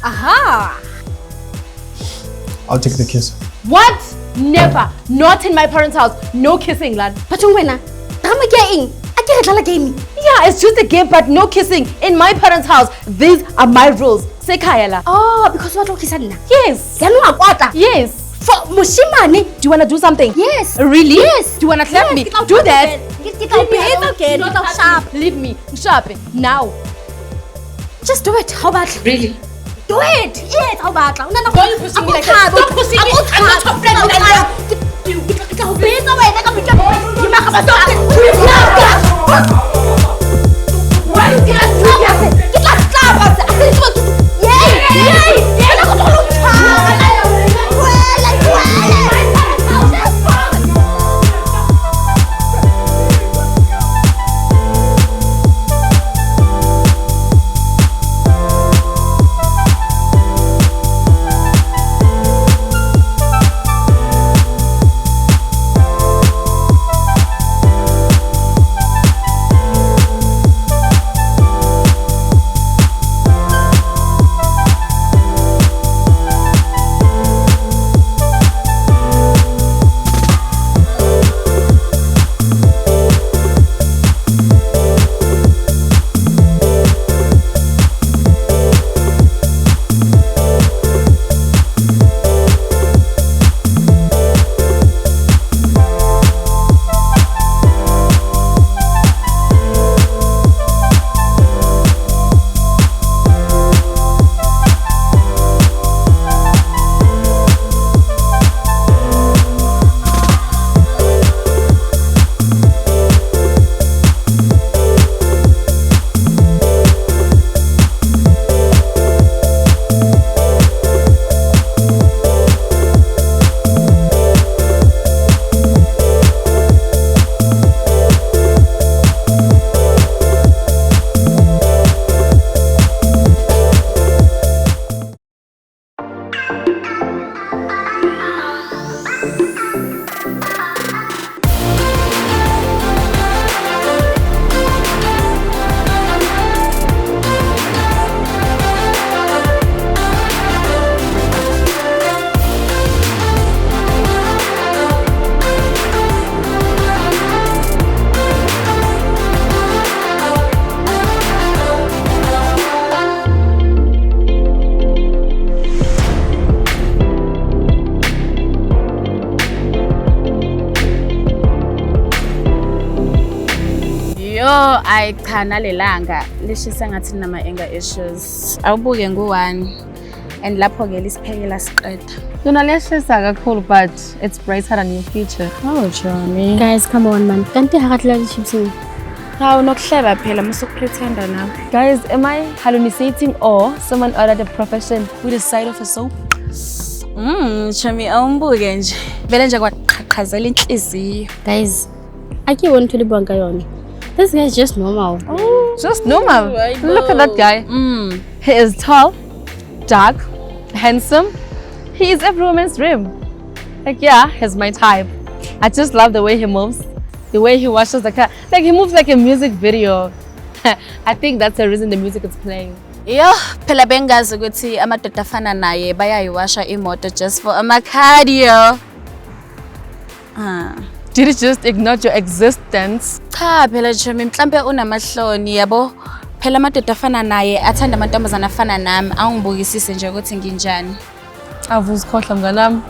Aha! I'll take the kiss. What? Never. Not in my parents' house. No kissing, lad. But wena, I'm getting. I can't play game. Yeah, it's just a game, but no kissing. In my parents' house, these are my rules. Sekayala. Oh, because what kiss na? Yes. Yes. For Mushimani. Do you want to do something? Yes. Really? Yes. Do you want to clap me? Do that. Get sharp. Leave me. Sharp. Now. Just do it. How about Really? do it? Yes. How about Don't push me like that. Don't push me. I'm not your friend. I khana lelanga lishisa ngathi nama anger issues awubuke ngu1 and lapho ke lisiphekela siqeda Yona liyashisa kakhulu but it's brighter than your future. Oh Johnny Guys, come on man. Kanti hakatla chips ni. Hawu nokuhleba phela musukupretenda nawe Guys, am I hallucinating or someone ordered a profession with a side of a soap? Chami awumbuke nje vele nje kwaqhaqhazela inhliziyo Guys, akiwona ukuthi libonga yona. This guy is just normal. Oh, just normal. Look at that guy. He is tall, dark, handsome. He is every woman's dream. Like, yeah, he's my type. I just love the way he moves, the way he washes the car. Like, he moves like a music video. I think that's the reason the music is playing. Yo, phela bengazi ukuthi amadoda afana naye bayayiwasha imoto just for cardio. Did you just ignore your existence? Cha phela Chami mhlambe unamahloni yabo. Phela amadoda afana naye athanda amantombazana afana nami awungibukisise nje ukuthi nginjani. Avuzikhohla mnganami.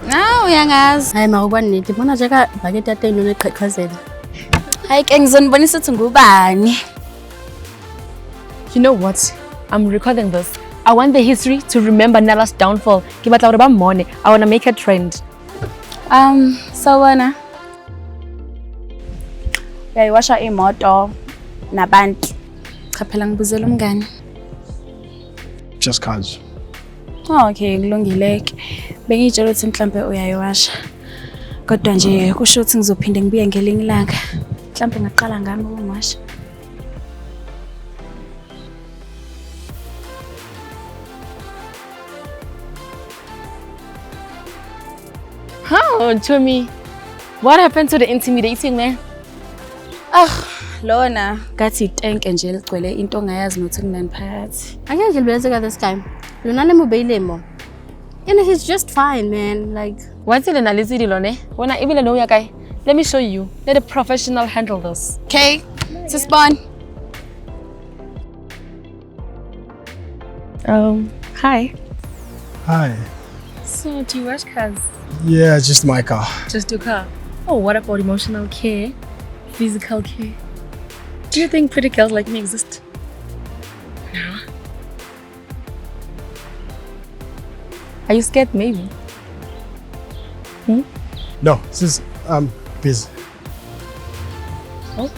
Uyangazi. Hayi makubani nithi bona nje ka bhaketi yate inone eqhaqhazela. Hayi ke ngizonibonisa ukuthi ngubani. You know what? I'm recording this. I want the history to remember Nala's downfall. I want to make a trend. So wena. Yayiwasha imoto nabantu. Cha phela ngibuzela umngani. Just cause. Okay, kulungile ke. Bengitshela ukuthi mhlambe uyayiwasha. Kodwa nje kusho ukuthi ngizophinde ngibuye ngelinye ilanga. Mhlambe ngaqala ngami ukuwasha. Oh, Chumi, what happened to the intimidating man? lona ngathi itanke nje ligcwele into ongayazi nothi kunani phakathi. Angeke ngilibeleze this guy. Lona nemubeyilemo. And he's just fine, man. Like, Once in analysis, Lone, when I even know your guy, let me show you. Let a professional handle this. Okay, sis Bon. Hi. Hi. So, do you wash cars? Yeah, just my car. Just your car? Oh, what about emotional care? Physical care? Do you think pretty girls like me exist? No. Are you scared, maybe? No, this is busy. Oh.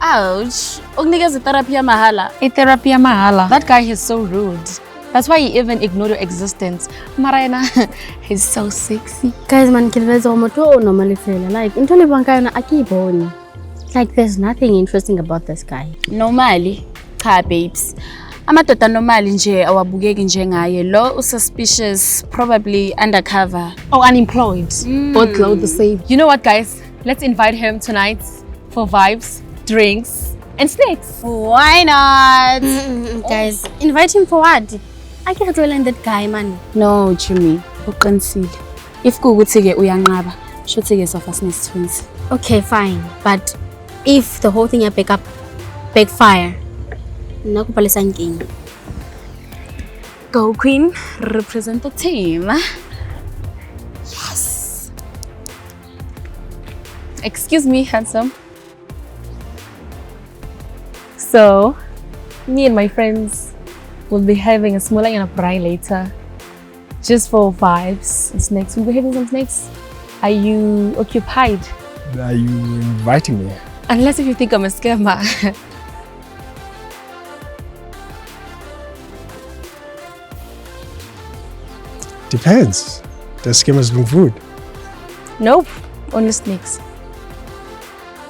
Ouch. Ukunikeza therapy ya mahala. Therapy ya mahala. That guy is so rude. That's why he even ignored your existence. Marina, he's so sexy. guys, man, ngilibeleze umuntu normally fela. Like, into libanga yona akiyiboni. Like, there's nothing interesting about this guy. Normally, cha babes. Amadoda normally nje awabukeki njengaye. Lo suspicious, probably undercover. Oh, unemployed. Both clothes the same. You know what, guys? Let's invite him tonight for vibes, drinks, and snacks. Why not? Guys, invite him for what? I can't relate that guy, man. No, Jimmy. Uqinisile. If kuukuthi ke uyanqaba, shothi ke sofa sinesithunzi. Okay, fine. But if the whole thing backfire, nakubhalisa inkinga. Go Queen, represent the team. Yes. Excuse me, handsome. So, me and my friends will be having a smaller and a braai later. Just for vibes and snacks. We'll be having some snacks. Are you occupied? Are you inviting me? Unless if you think I'm a scammer. Depends. Does scammers bring food? Nope, only snakes.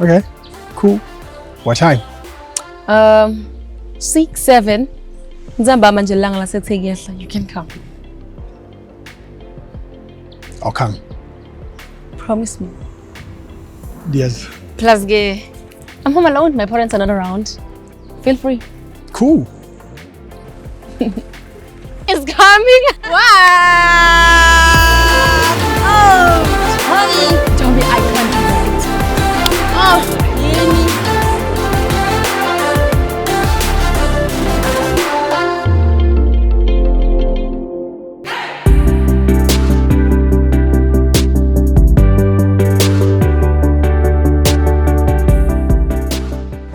Okay, cool. What time? 6, 7. Nzamba manje langa laseThekela. You can come. I'll come. Promise me. Yes. Plus, gay. I'm home alone. My parents are not around. Feel free. Cool. It's coming. Wow! Oh, honey. Tommy, I can't wait. Oh, Yeni.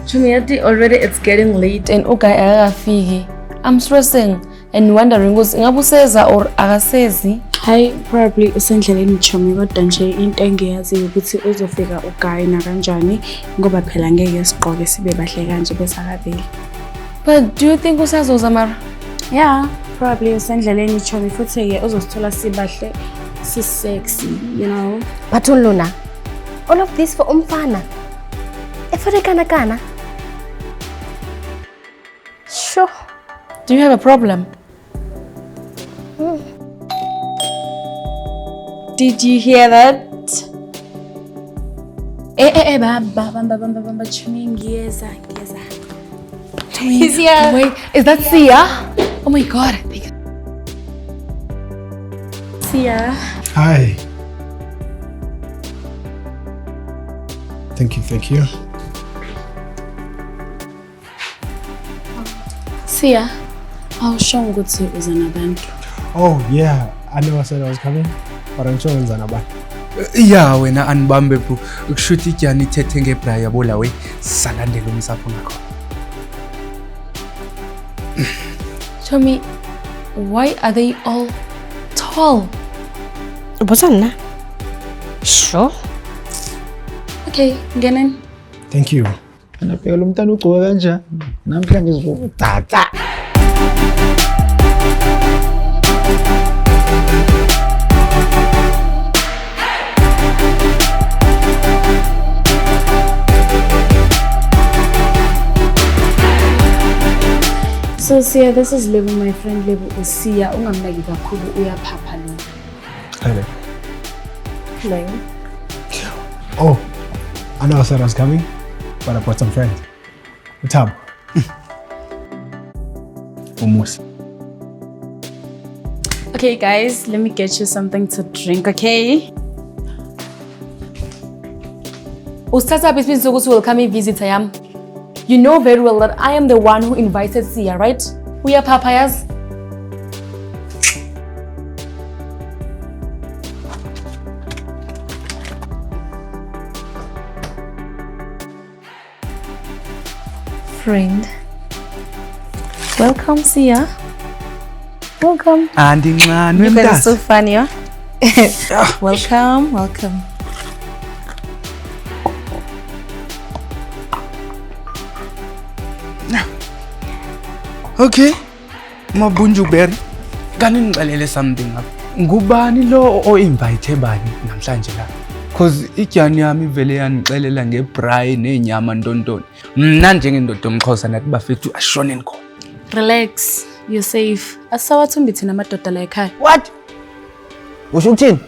Jumiati, already it's getting late and okay, akafiki. I'm stressing and wondering what's ngabuseza or akasezi. Hi, probably usendleleni Chomi kodwa nje into engiyaziyo ukuthi uzofika ugayina kanjani ngoba phela ngeke siqoke sibe bahle kanje besakabili. But do you think usazoza mara? Yeah, probably usendleleni Chomi futhi ke uzosithola sibahle si sexy, you know. But Luna, all of this for umfana. Efore kana. Sure. Do you have a problem? Did you hear that? Bamba Chomi ngiyeza. He's here. Wait, is that Sia? Oh my god. Sia. Hi. Thank you. Sia. Awusho ukuthi uza nabantu. Oh, yeah. I never said I was coming, but I'm sure it's another. Yeah, wena anibambe bro. Ukushuthi ityani ithethe ngebra yabola we salandela umsapho ngakho. Tell me, why are they all tall? Ubuzana? Sure. Okay, ngeneni. Thank you. Phela lo mntana ugcoka kanjani namhlanje sizothatha. So Sia, this is Lebo, my friend Lebo. Sia, ungamnaki kakhulu uyaphapha lo. Hello. No. Oh, I know I said I was coming, but I brought some friends. What's up? Almost. Okay, guys, let me get you something to drink, okay? Ustaza business will come and visit Ayam. You know very well that I am the one who invited Sia, right? We are papayas. Friend. Welcome, Sia. Welcome. Andincane You guys are so mntase. funny, huh? Welcome, welcome. Okay. Mabunjuberi. Kani ngixelele something apha. Ngubani lo o-invite bani namhlanje la? Cause ityani yami ivele yanixelela ngebrayi nenyama ntontoni. Mna njengendoda omXhosa nathi bafethu ashoneni khona. Relax, you're safe. Asawathumbi thina amadoda la ekhaya. What? Usho ukuthini?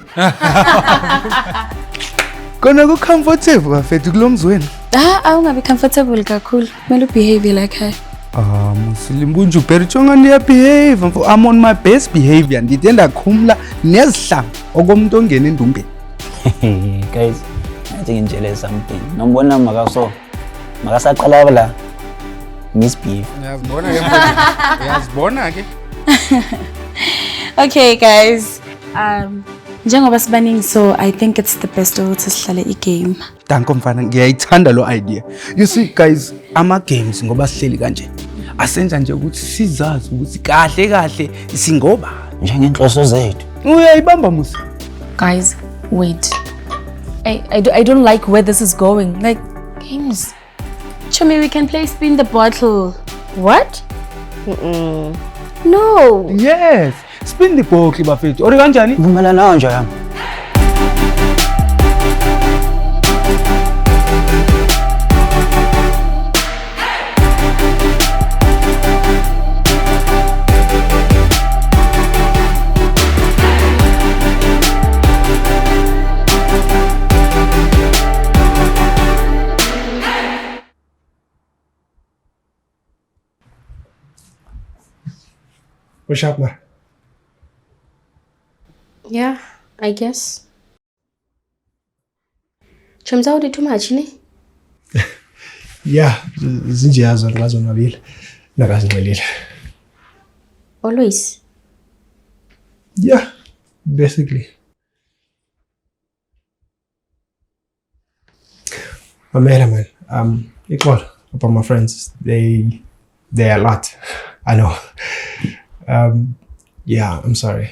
Kona ku-comfortable bafethu kulo mzi wenu. Awungabi comfortable kakhulu. Kumele ubehave la ekhaya. Musilimbunjuberi jonga niyabehave mfo. I'm on my best behavior. Ndide ndakhumla nezihlangu okomuntu ongena endumbeni. Guys, I think ngitshele something. Nombona makaso. Makasaqala la. Misbehave. Uyazibona ke? Okay, guys. Njengoba sibaningi, so I think it's the best ukuthi sihlale i-game. Danko mfana, ngiyayithanda lo idea. You see guys, ama-games ngoba sihleli kanje. Asenza nje ukuthi sizazi ukuthi kahle kahle singoba. Njengenhloso zethu. Uyayibamba musa. Guys, wait. I don't like where this is going. Like, games. Chumi, we can play spin the bottle. What? No. Yes. Spin the bottle bafethu. Ori kanjani? Vumelana nje yami. What's up, man? Yeah, I guess. Chumza udi too much, ne? Yeah, zinjiyazo ngazonwabile. Nakazingcelile. Always. Yeah, basically. Mamela, man. Equal about my friends. They are a lot. I know. Yeah, I'm sorry.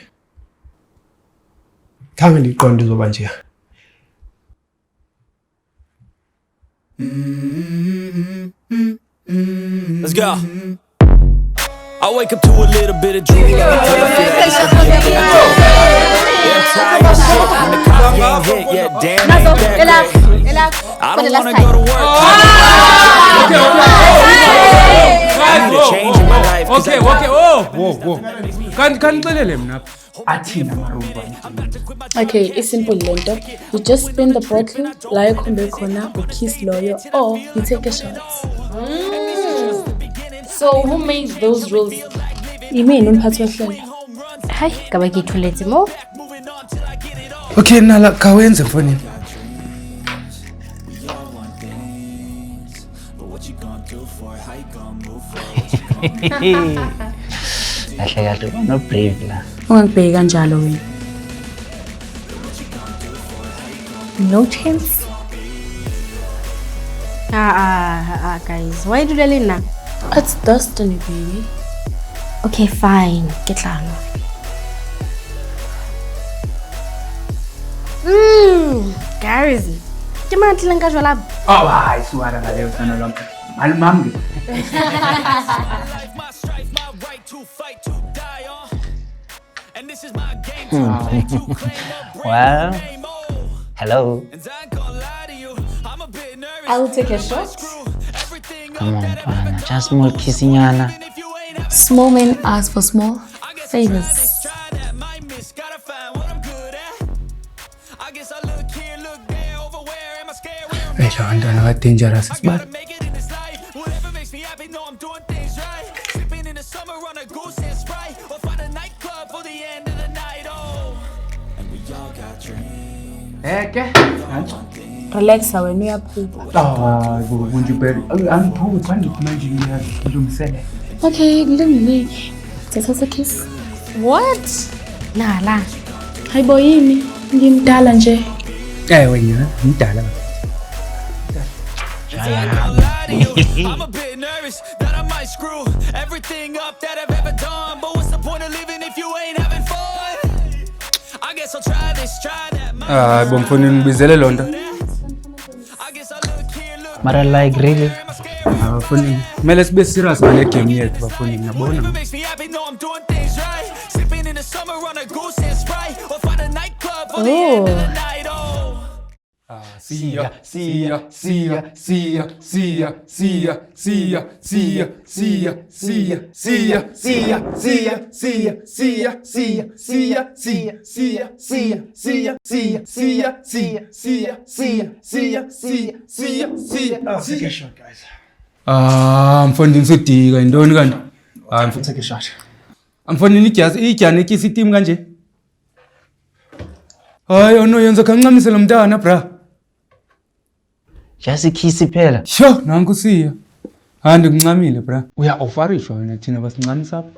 Khange ndiqonde uzoba nje. Let's go. I wake up to a little bit of drool. Yeah, I'm tired of shit. When the cops get hit, yeah, damn, ain't that great. I don't wanna go to work. I need a change in my life. Okay. Whoa. Kanixelele mna. Athina marumba. Okay, it's simple lento. You just spin the bottle, la ekhombe khona, u kiss loyo, or you take a shot. So who made those rules? Yimi nomphathi wehlelo. Hayi, ngaba ngithuletse mo. Okay, nala kawenze mfonini. Kahle kahle no brave la. Ungangibheki kanjalo wena. No chance. Guys, why do you now? It's destiny, baby. Okay, fine. Get lang. Guys. Kima tleng ka jwala. Oh, hayi suwara ngale usana lwami. Malumangi. Well, hello. I'll take a shot. Come on, Pana. Just small kissinyana. Small men ask for small favors. I guess I look Jandana wa dangerous isibali. Make it in this life. Whatever makes me happy, know I'm doing things right. Sipping in the summer on a goose and Sprite, or find a nightclub for the end of the night. Oh, and we all got dreams. Relax wena uyaphupha. Bunju Berry. Angiphuzi bangithi manje ngiyalungisele. Okay, kulungile. Thatha kiss. What? Nala. Hayibo yini? Ngimdala nje. Wena ngidala. I'm a bit nervous that I might screw everything up that I've ever done. But what's the point of living if you ain't having fun? I guess I'll try this, try that. Bomfoni ngibizele lonto. I guess I'll look here, look. Mara like really. Bafoni. Mele sibe serious ngale game yethu bafoni ngiyabona. Makes me happy, know I'm doing things right. Sipping in the summer on a goose and Sprite, or find a nightclub for the end of the night. Oh. See ya. Take a shot, guys. Mfondini ngisodika intoni kanti? Take a shot. Mfondini ijani ikisi team kanje? Hayi ono yenza kancamisela umntana bra. Just a kiss phela. Sho nanku siya. Handi kuncamile bra. Uya offerishwa wena thina basincamisa apha.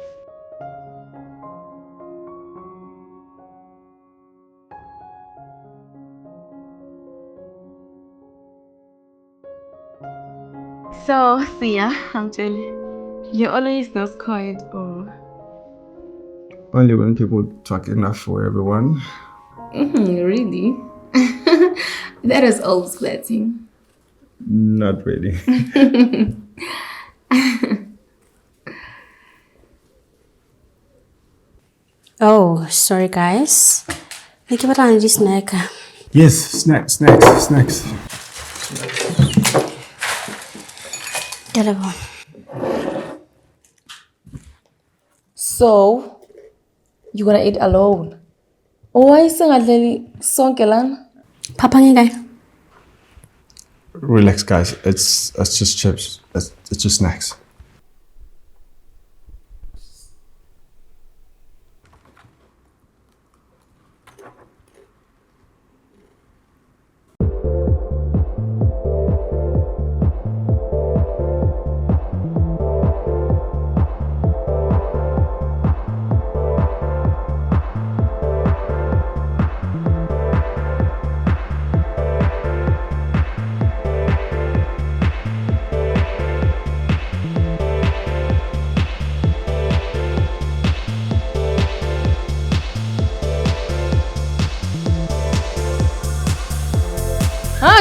So, Sia, actually, you always not quiet or... Only when people talk enough for everyone. Really? That is always flirting. Not really. Oh, sorry guys. Niki batla ndi snack. Yes, snacks. Telephone. So, you're gonna eat alone? Why singadleli sonke lana? Papa ngeke. Relax, guys. It's just chips. It's just snacks.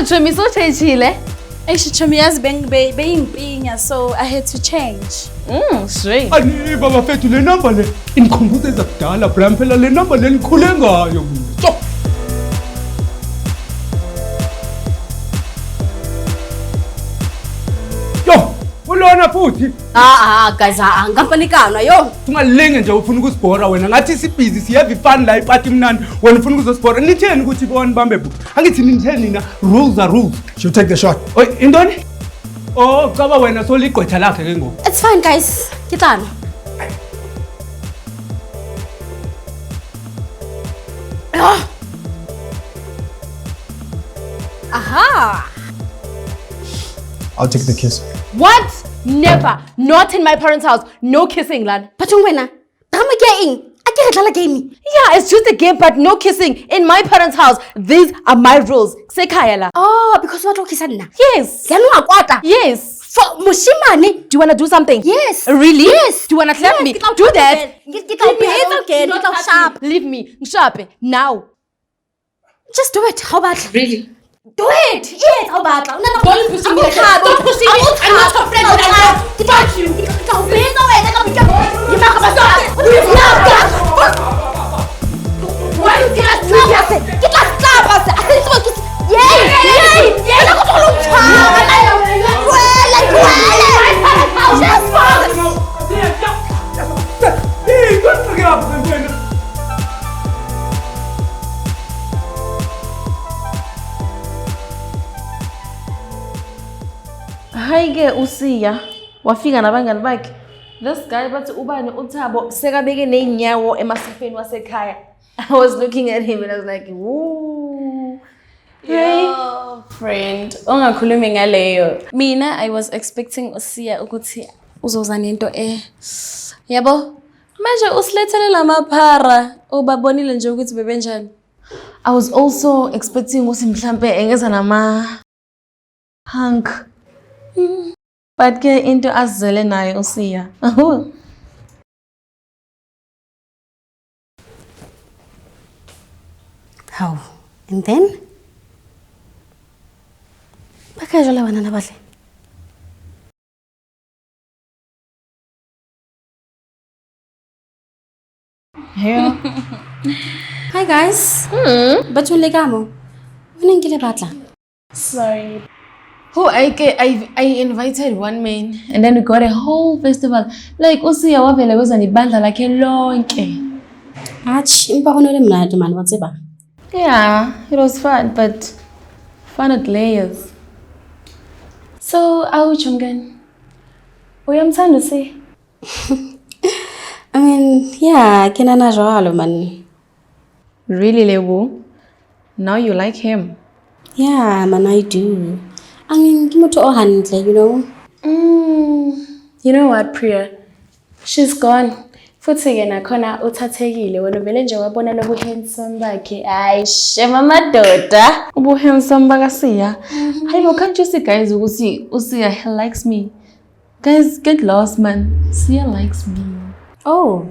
Chomi so chechile. Actually, Chomi yazi beyingpinya, so I had to change. Straight. Ani baba fethu le number le inikhumbuza ezakudala bra phela le number le nikhule ngayo mina. So Yo, ulona futhi. Guys, angapanikana yo. Ungalenge nje ufuna ukusibhora wena ngathi sibhizi siyeva ifani la iparty mnandi wena ufuna ukuzosibhora nitheni ukuthi bona bambe bu angithi nitheni nina rules are rules. Should take the shot. Oy intoni? Oh kaba wena so ligqwetha lakhe ke ngoku. It's fine guys. Kitana. Aha. I'll take the kiss. What? Never. Not in my parents' house. No kissing, lad. Patung wena. Tama game. Ake re dlala game. Yeah, it's just a game, but no kissing in my parents' house. These are my rules. Sekhaya la. Oh, because what okay nna. Yes. Ke no akwata. Yes. For mushimane. Do you want to do something? Yes. Really? Yes. Do you want to clap me? Do that. Get behave again. Get sharp. Leave me. Sharp. Now. Just do it. How about Really? do it? Yes, how about Don't push me like that. Don't push me. I'm not your friend. Get out you. Get out. Behave away. Get out. Get out. Why you get us? Get us. Stop us. Yay. Ana ko tulong cha. usiya wafika nabangani bakhe. This guy bathi ubani uThabo sekabeke neinyawo emasifeni wasekhaya. I was looking at him and I was like, "Woo." Yo, friend, ungakhulumi ngaleyo. Mina I was expecting usiya ukuthi uzoza nento yabo. Manje usilethele lamaphara ubabonile nje ukuthi bebenjani. I was also expecting ukuthi mhlambe engeza nama hunk. But ke into azele nayo usiya. How? And then? Bakajala wana nabahle. Yeah. Hi guys. Batule kamo. Unengile batla. Sorry. Who I invited one man and then we got a whole festival. Like usiya wavele weza nibandla lakhe lonke. Ach, impa honole mnadi man watseba. Yeah, it was fun, but fun at layers. So, awutsho mngani? Uyamthanda usiya? I mean, yeah, kenana jwalo man. Really, Lebo? Now you like him? Yeah, man, I do. I mean, kimoto ohandle, you know. You know what, Priya? She's gone. Futhi yena khona uthathekile wena vele nje wabona lobu handsome bakhe. Ay, shema madoda. Ubu handsome bakasiya. Hayibo, can't you see guys ukuthi usiya he likes me? Guys, get lost man. Siya likes me. Oh,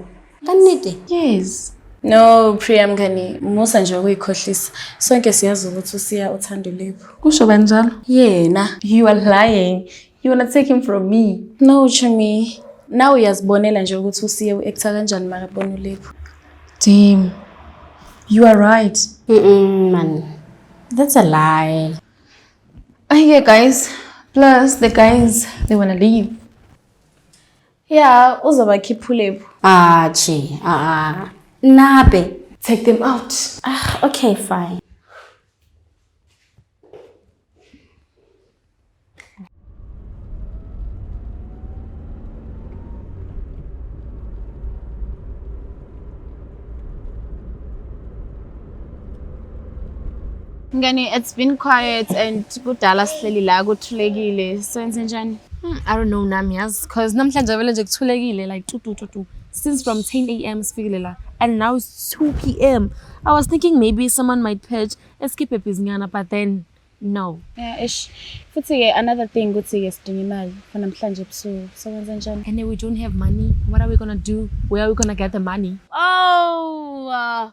kanite. Yes. No, Priya mngani, musa nje ukuyikhohlisa. Sonke siyazi ukuthi usiya uthanda Lebo. Kusho banjalo? Yena. You are lying. You wanna take him from me? No, Chumi. Now uyazibonela nje ukuthi usiya uacta kanjani makabona Lebo. Damn. You are right. Man. That's a lie. Okay, guys. Plus, the guys, they wanna leave. Yeah, uzoba khipha Lebo. Chi. Nabe. Take them out. Okay, fine. Ngani, it's been quiet and kudala sihleli la kuthulekile. So enze njani? I don't know Namias, cause namhlanje vele nje kuthulekile like tu. Since from 10 a.m. sifikile la and now it's 2 p.m. I was thinking maybe someone might purge escape ebhizinyana, but then no. Yeah, ish. Futhi another thing ukuthi sidinga imali for namhlanje ebusuku. So enze njani? And then we don't have money. What are we gonna do? Where are we gonna get the money? Oh,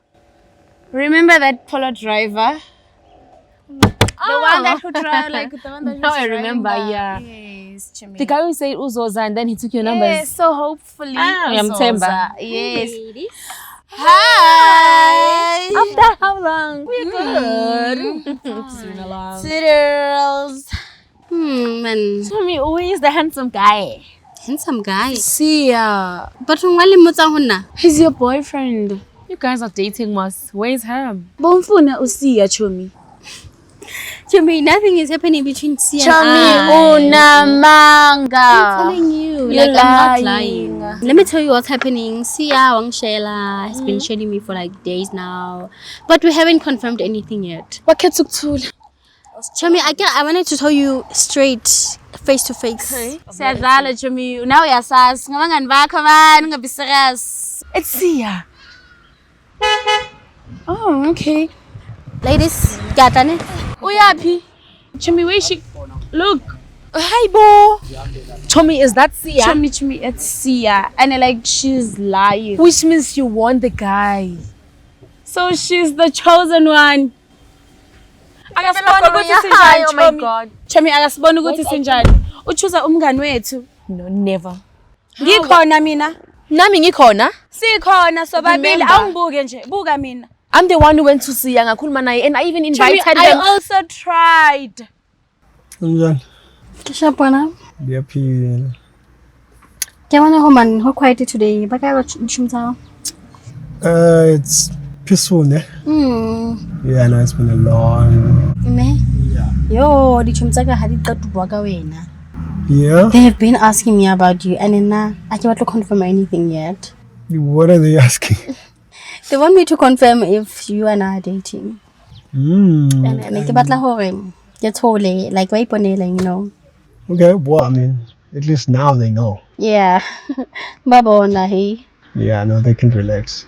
remember that polo driver? The one that who tried, like the one that Now was I remember, driving yeah. Yes, Chimi. The guy who said Uzoza and then he took your numbers. Yes, so hopefully. Uzoza. Yes. Ladies. Hi. After how long? We're good. It's been a long. Girls. Man. Tell me, who is the handsome guy? Handsome guy. Sia. But wali motsa hona. He's your boyfriend. You guys are dating us. Where's him? Bomfuna usiya Chumi. Chumi, nothing is happening between Sia Chami unamanga. I'm telling you. You're like, I'm not lying. lying. Let me tell you what's happening. Sia Wangshela has been shading me for like days now. But we haven't confirmed anything yet. Wakhethukuthula. Chumi, I wanted to tell you straight, face to face. Siyadlala Chami. Now uyasazi ngabangani bakho abani ngabe serious. It's Sia. Oh, okay. Ladies, gatane. Uyapi? Chumi, where is she? Look. Hi, Bo. Chumi, is that Sia? Chumi, it's Sia. And like she's lying. Which means you want the guy. So she's the chosen one. Akasibona ukuthi sinjani Oh my God. Chami akasibona ukuthi sinjani. Uchuza umngani wethu. No, never. Ngikhona mina. Nami ngikhona. Sikhona sobabili Remember. awungibuke nje. Buka mina. I'm the one who went to Sia ngakhuluma naye and I even invited Chami, I them. also tried. Unjani? Kishapona. Ndiyaphila. Kemana homan, how quiet today? Baka chumta. It's peaceful, eh? Yeah, I know it's been a long. Ne? Yeah. Yo, di chumta ka hadi qatu bwa ka wena. Yeah? They have been asking me about you, and then I can't confirm anything yet. What are they asking? They want me to confirm if you and I are dating. And then ke batla hore ke thole, like wa iponela, you know. Okay, well, I mean, at least now they know. Yeah. Babona, hey. Yeah, no, they can relax.